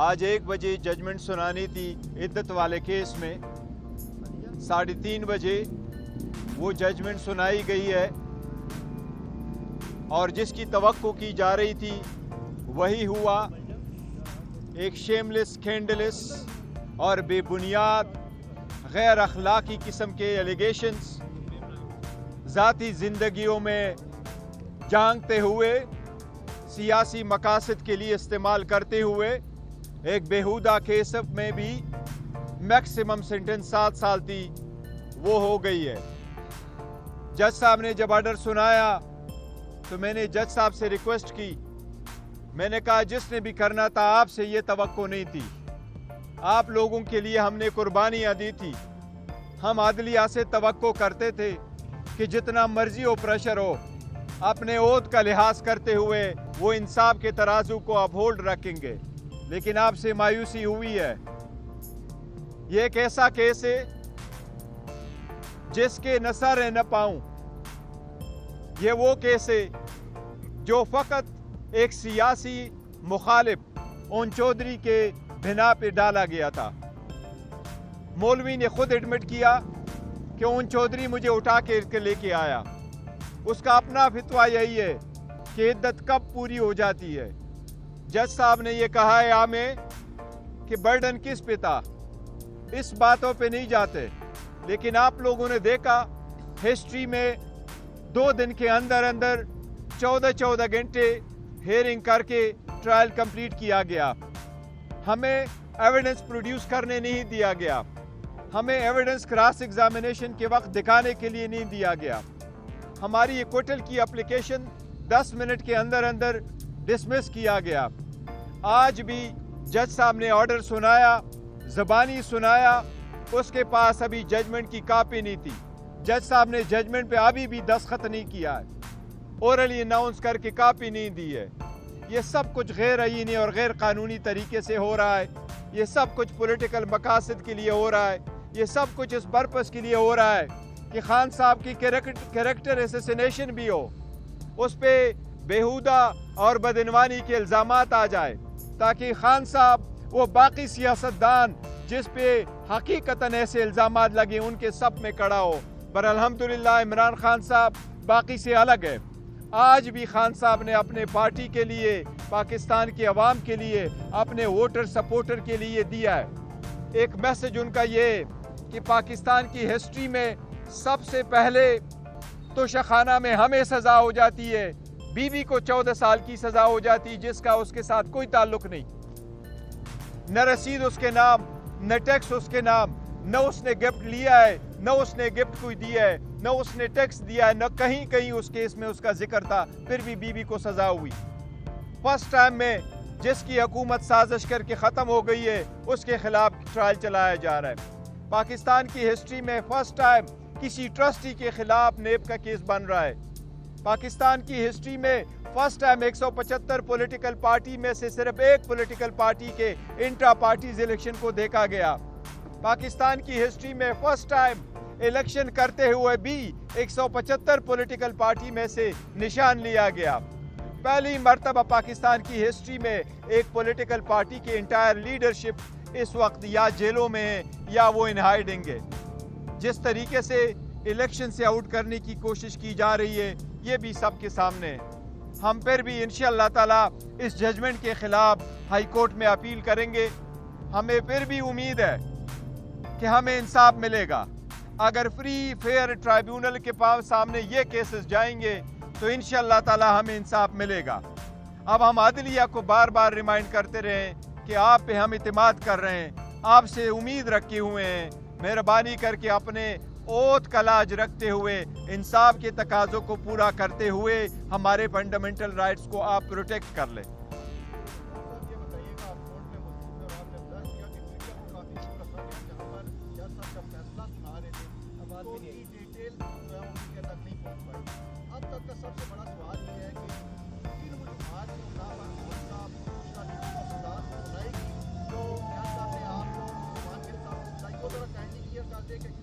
آج 1 بجے ججمنٹ سنانی تھی عدت والے کیس میں، 3:30 بجے وہ ججمنٹ سنائی گئی ہے، اور جس کی توقع کی جا رہی تھی وہی ہوا۔ ایک شیملیس، اسکینڈلس اور بے بنیاد غیر اخلاقی قسم کے ایلیگیشنز ذاتی زندگیوں میں جانگتے ہوئے، سیاسی مقاصد کے لیے استعمال کرتے ہوئے، ایک بیہودہ کیس میں بھی میکسیمم سینٹنس 7 سال تھی، وہ ہو گئی ہے۔ جج صاحب نے جب آرڈر سنایا تو میں نے جج صاحب سے ریکویسٹ کی، میں نے کہا جس نے بھی کرنا تھا آپ سے یہ توقع نہیں تھی، آپ لوگوں کے لیے ہم نے قربانیاں دی تھی، ہم عدلیہ سے توقع کرتے تھے کہ جتنا مرضی ہو پریشر ہو، اپنے عہد کا لحاظ کرتے ہوئے وہ انصاف کے ترازو کو اپ ہولڈ رکھیں گے، لیکن آپ سے مایوسی ہوئی ہے۔ یہ ایک ایسا کیس ہے جس کے نہ سر ہے نہ پاؤں۔ یہ وہ کیس ہے جو فقط ایک سیاسی مخالف اون چودھری کے بنا پہ ڈالا گیا تھا۔ مولوی نے خود ایڈمٹ کیا کہ اون چودھری مجھے اٹھا کے لے کے آیا۔ اس کا اپنا فتویٰ یہی ہے کہ عدت کب پوری ہو جاتی ہے۔ جج صاحب نے یہ کہا ہے ہمیں کہ برڈن کس پہ تھا، اس باتوں پہ نہیں جاتے، لیکن آپ لوگوں نے دیکھا ہسٹری میں 2 دن کے اندر 14 گھنٹے ہیئرنگ کر کے ٹرائل کمپلیٹ کیا گیا۔ ہمیں ایویڈنس پروڈیوس کرنے نہیں دیا گیا، ہمیں ایویڈنس کراس ایگزامینیشن کے وقت دکھانے کے لیے نہیں دیا گیا۔ ہماری ایکوٹل کی اپلیکیشن 10 منٹ کے اندر ڈسمس کیا گیا۔ آج بھی جج صاحب نے آرڈر سنایا، زبانی سنایا، اس کے پاس ابھی ججمنٹ کی کاپی نہیں تھی۔ جج صاحب نے ججمنٹ پہ ابھی بھی دستخط نہیں کیا ہے، اورلی اناؤنس کر کے کاپی نہیں دی ہے۔ یہ سب کچھ غیر آئینی اور غیر قانونی طریقے سے ہو رہا ہے، یہ سب کچھ پولیٹیکل مقاصد کے لیے ہو رہا ہے، یہ سب کچھ اس پرپس کے لیے ہو رہا ہے کہ خان صاحب کی کریکٹر اسیسینیشن بھی ہو، اس پہ بیہودہ اور بدعنوانی کے الزامات آ جائے، تاکہ خان صاحب وہ باقی سیاستدان جس پہ حقیقتاً ایسے الزامات لگے ان کے سب میں کڑا ہو۔ پر الحمدللہ عمران خان صاحب باقی سے الگ ہے۔ آج بھی خان صاحب نے اپنے پارٹی کے لیے، پاکستان کے عوام کے لیے، اپنے ووٹر سپورٹر کے لیے دیا ہے۔ ایک میسج ان کا یہ کہ پاکستان کی ہسٹری میں سب سے پہلے توشخانہ میں ہمیں سزا ہو جاتی ہے، بیوی کو 14 سال کی سزا ہو جاتی جس کا اس کے ساتھ کوئی تعلق نہیں، نہ رسید اس کے نام، نہ ٹیکس اس کے نام، نہ اس نے گفٹ لیا ہے، نہ اس نے گفٹ کوئی دیا ہے، نہ اس نے ٹیکس دیا ہے، نہ کہیں اس کیس میں اس کا ذکر تھا، پھر بھی بیوی کو سزا ہوئی۔ فرسٹ ٹائم میں جس کی حکومت سازش کر کے ختم ہو گئی ہے اس کے خلاف ٹرائل چلایا جا رہا ہے۔ پاکستان کی ہسٹری میں فرسٹ ٹائم کسی ٹرسٹی کے خلاف نیب کا کیس بن رہا ہے۔ پاکستان کی ہسٹری میں فرسٹ ٹائم 175 پولیٹیکل پارٹی میں سے صرف ایک پولیٹیکل پارٹی کے انٹرا پارٹیز الیکشن کو دیکھا گیا۔ پاکستان کی ہسٹری میں فرسٹ ٹائم الیکشن کرتے ہوئے بھی 175 پولیٹیکل پارٹی میں سے نشان لیا گیا۔ پہلی مرتبہ پاکستان کی ہسٹری میں ایک پولیٹیکل پارٹی کی انٹائر لیڈرشپ اس وقت یا جیلوں میں ہے یا وہ ان ہائیڈنگ ہے۔ جس طریقے سے الیکشن سے آؤٹ کرنے کی کوشش کی جا رہی ہے یہ بھی سب کے سامنے ہے۔ ہم پھر بھی انشاءاللہ تعالی اس ججمنٹ کے خلاف ہائی کورٹ میں اپیل کریں گے۔ ہمیں پھر بھی امید ہے کہ ہمیں انصاف ملے گا۔ اگر فری فیئر ٹرائیبیونل کے سامنے یہ کیسز جائیں گے تو انشاءاللہ تعالی ہمیں انصاف ملے گا۔ اب ہم عدلیہ کو بار بار ریمائنڈ کرتے رہیں کہ آپ پہ ہم اعتماد کر رہے ہیں، آپ سے امید رکھے ہوئے ہیں، مہربانی کر کے اپنے عہد کا لاج رکھتے ہوئے انصاف کے تقاضوں کو پورا کرتے ہوئے ہمارے فنڈامنٹل رائٹس کو آپ پروٹیکٹ کر لیں۔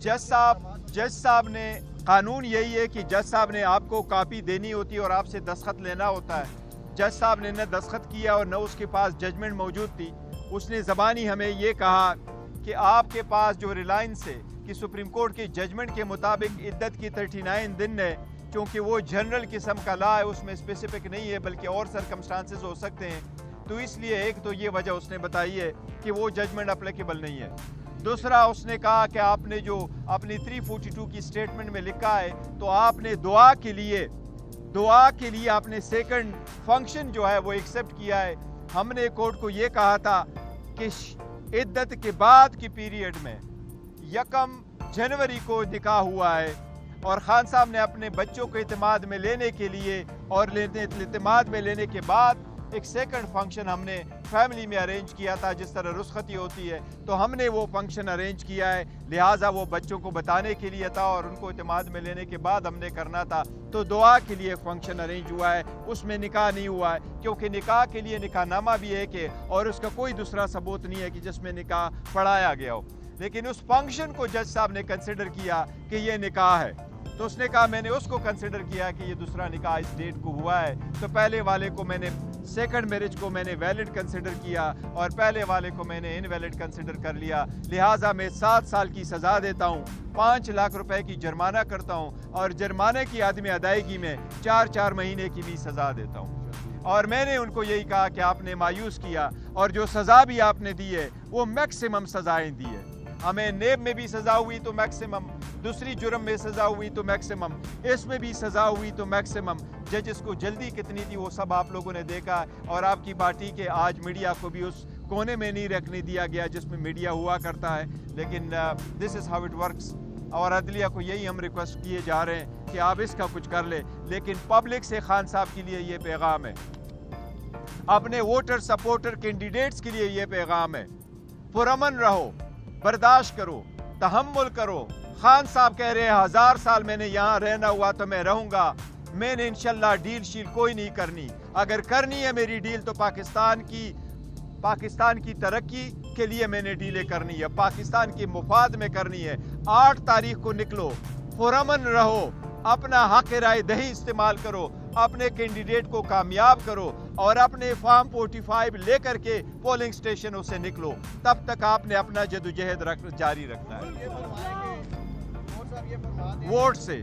جج صاحب نے قانون یہی ہے کہ جج صاحب نے آپ کو کاپی دینی ہوتی ہے اور آپ سے دستخط لینا ہوتا ہے۔ جج صاحب نے نہ دستخط کیا اور نہ اس کے پاس ججمنٹ موجود تھی۔ اس نے زبانی ہمیں یہ کہا کہ آپ کے پاس جو ریلائنس ہے کہ سپریم کورٹ کے ججمنٹ کے مطابق عدت کی 39 دن ہے، چونکہ وہ جنرل قسم کا لا ہے، اس میں اسپیسیفک نہیں ہے بلکہ اور سرکمسٹانسز ہو سکتے ہیں، تو اس لیے ایک تو یہ وجہ اس نے بتائی ہے کہ وہ ججمنٹ اپلیکیبل نہیں ہے۔ دوسرا اس نے کہا کہ آپ نے جو اپنی 342 کی سٹیٹمنٹ میں لکھا ہے تو آپ نے دعا کے لیے آپ نے سیکنڈ فنکشن جو ہے وہ ایکسیپٹ کیا ہے۔ ہم نے کورٹ کو یہ کہا تھا کہ عدت کے بعد کی پیریڈ میں 1 جنوری کو نکاح ہوا ہے اور خان صاحب نے اپنے بچوں کو اعتماد میں لینے کے لیے اور اعتماد میں لینے کے بعد ایک سیکنڈ فنکشن ہم نے فیملی میں ارینج کیا تھا، جس طرح رخصتی ہوتی ہے تو ہم نے وہ فنکشن ارینج کیا ہے، لہٰذا وہ بچوں کو بتانے کے لیے تھا اور ان کو اعتماد میں لینے کے بعد ہم نے کرنا تھا، تو دعا کے لیے فنکشن ارینج ہوا ہے، اس میں نکاح نہیں ہوا ہے، کیونکہ نکاح کے لیے نکاح نامہ بھی ہے کہ اور اس کا کوئی دوسرا ثبوت نہیں ہے کہ جس میں نکاح پڑھایا گیا ہو، لیکن اس فنکشن کو جج صاحب نے کنسیڈر کیا کہ یہ نکاح ہے، تو اس نے کہا میں نے اس کو کنسیڈر کیا کہ یہ دوسرا نکاح اس ڈیٹ کو ہوا ہے، تو پہلے والے کو میں نے سیکنڈ میرج کو میں نے ویلڈ کنسیڈر کیا اور پہلے والے کو میں نے انویلڈ کنسیڈر کر لیا، لہٰذا میں 7 سال کی سزا دیتا ہوں، 5 لاکھ روپے کی جرمانہ کرتا ہوں اور جرمانے کی عدم ادائیگی میں 4 مہینے کی بھی سزا دیتا ہوں۔ اور میں نے ان کو یہی کہا کہ آپ نے مایوس کیا اور جو سزا بھی آپ نے دی ہے وہ میکسیمم سزائیں دی ہے، ہمیں نیب میں بھی سزا ہوئی تو میکسیمم، دوسری جرم میں سزا ہوئی تو میکسیمم، اس میں بھی سزا ہوئی تو میکسیمم، ججز کو جلدی کتنی تھی وہ سب آپ لوگوں نے دیکھا، اور آپ کی پارٹی کے آج میڈیا کو بھی اس کونے میں نہیں رکھنے دیا گیا جس میں میڈیا ہوا کرتا ہے، لیکن دس از ہاؤ اٹ ورکس، اور عدلیہ کو یہی ہم ریکویسٹ کیے جا رہے ہیں کہ آپ اس کا کچھ کر لیں، لیکن پبلک سے خان صاحب کے لیے یہ پیغام ہے، اپنے ووٹر سپورٹر کینڈیڈیٹس کے لیے یہ پیغام ہے، پرامن رہو، برداشت کرو، تحمل کرو، خان صاحب کہہ رہے ہیں 1000 سال میں نے یہاں رہنا ہوا تو میں رہوں گا، میں نے انشاءاللہ ڈیل شیل کوئی نہیں کرنی، اگر کرنی ہے میری ڈیل تو پاکستان کی ترقی کے لیے میں نے ڈیلیں کرنی ہے، پاکستان کے مفاد میں کرنی ہے۔ 8 تاریخ کو نکلو، پرامن رہو، اپنا حق رائے دہی استعمال کرو، اپنے کینڈیڈیٹ کو کامیاب کرو اور اپنے فارم 45 لے کر کے پولنگ سٹیشنوں سے نکلو، تب تک آپ نے اپنا جدوجہد جاری رکھنا ہے ووٹ سے۔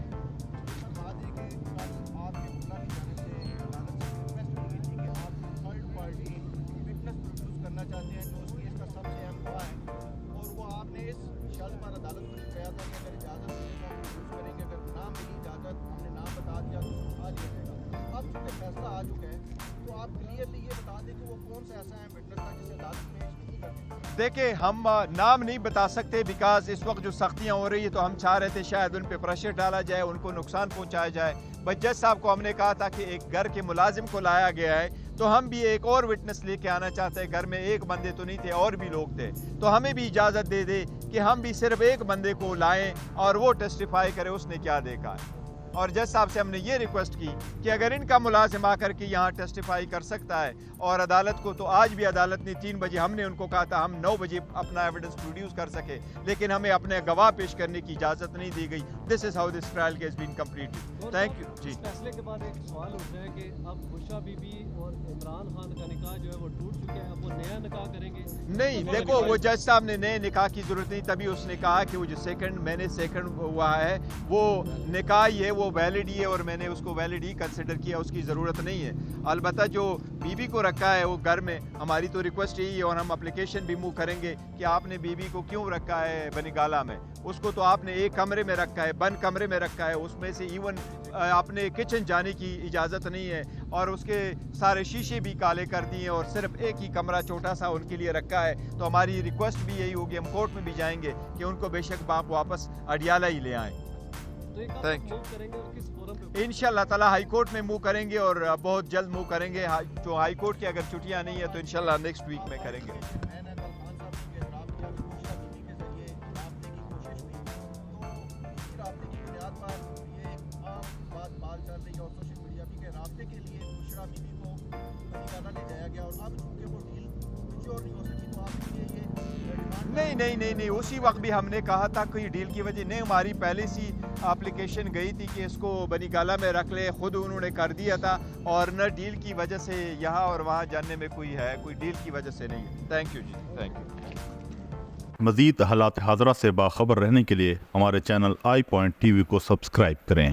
دیکھیں ہم نام نہیں بتا سکتے بیکاز اس وقت جو سختیاں ہو رہی ہیں تو ہم چاہ رہے تھے شاید ان پہ پریشر ڈالا جائے، ان کو نقصان پہنچایا جائے، بٹ جج صاحب کو ہم نے کہا تھا کہ ایک گھر کے ملازم کو لایا گیا ہے تو ہم بھی ایک اور وٹنس لے کے آنا چاہتے ہیں، گھر میں ایک بندے تو نہیں تھے اور بھی لوگ تھے، تو ہمیں بھی اجازت دے دے کہ ہم بھی صرف ایک بندے کو لائیں اور وہ ٹیسٹیفائی کرے اس نے کیا دیکھا ہے، اور جج صاحب سے ہم نے یہ ریکویسٹ کی کہ اگر ان کا ملازم آ کر کے یہاں ٹیسٹیفائی کر سکتا ہے، اور عدالت کو تو آج بھی عدالت نے 3 بجے، ہم نے ان کو کہا تھا ہم 9 بجے اپنا ایویڈنس پروڈیوس کر سکے، لیکن ہمیں اپنے گواہ پیش کرنے کی اجازت نہیں دی گئی۔ This is how this trial has been completed. Thank you جی۔ اس فیصلے کے بعد ایک سوال اٹھا ہے کہ اب بشرا بی بی اور عمران خان کا نکاح جو ہے وہ ٹوٹ چکے ہیں، اب وہ نیا نکاح کریں گے؟ نہیں، دیکھو وہ جج صاحب نے نئے نکاح کی ضرورت نہیں، تبھی اس نے کہا کہ وہ جو میں نے سیکنڈ ہوا ہے وہ نکاح ہی ہے، وہ ویلڈ ہی ہے اور میں نے اس کو ویلڈ ہی کنسیڈر کیا، اس کی ضرورت نہیں ہے۔ البتہ جو بی بی کو رکھا ہے وہ گھر میں، ہماری تو ریکویسٹ یہی ہے اور ہم اپلیکیشن بھی موو کریں گے کہ آپ نے بی بی کو کیوں رکھا ہے بنی گالا میں، اس کو تو آپ نے ایک کمرے میں رکھا ہے، بند کمرے میں رکھا ہے، اس میں سے ایون اپنے کچن جانے کی اجازت نہیں ہے، اور اس کے سارے شیشے بھی کالے کر دیے اور صرف ایک ہی کمرہ چھوٹا سا ان کے لیے رکھا ہے، تو ہماری ریکویسٹ بھی یہی ہوگی، ہم کورٹ میں بھی جائیں گے کہ ان کو بے شک باپ واپس اڈیالہ ہی لے آئیں۔ انشاءاللہ تعالی ہائی کورٹ میں موو کریں گے اور بہت جلد موو کریں گے، جو ہائی کورٹ کی اگر چھٹیاں نہیں ہیں تو انشاءاللہ نیکسٹ ویک میں کریں گے۔ نہیں، اسی وقت بھی ہم نے کہا تھا کوئی ڈیل کی وجہ نہیں، ہماری پہلے سی اپلیکیشن گئی تھی کہ اس کو بنی گالا میں رکھ لے، خود انہوں نے کر دیا تھا اور نہ ڈیل کی وجہ سے یہاں اور وہاں جاننے میں کوئی ڈیل کی وجہ سے نہیں ہے. تھینک یو جی, تھینک یو. مزید حالات حاضرہ سے باخبر رہنے کے لیے ہمارے channel I Point T V کو سبسکرائب کریں.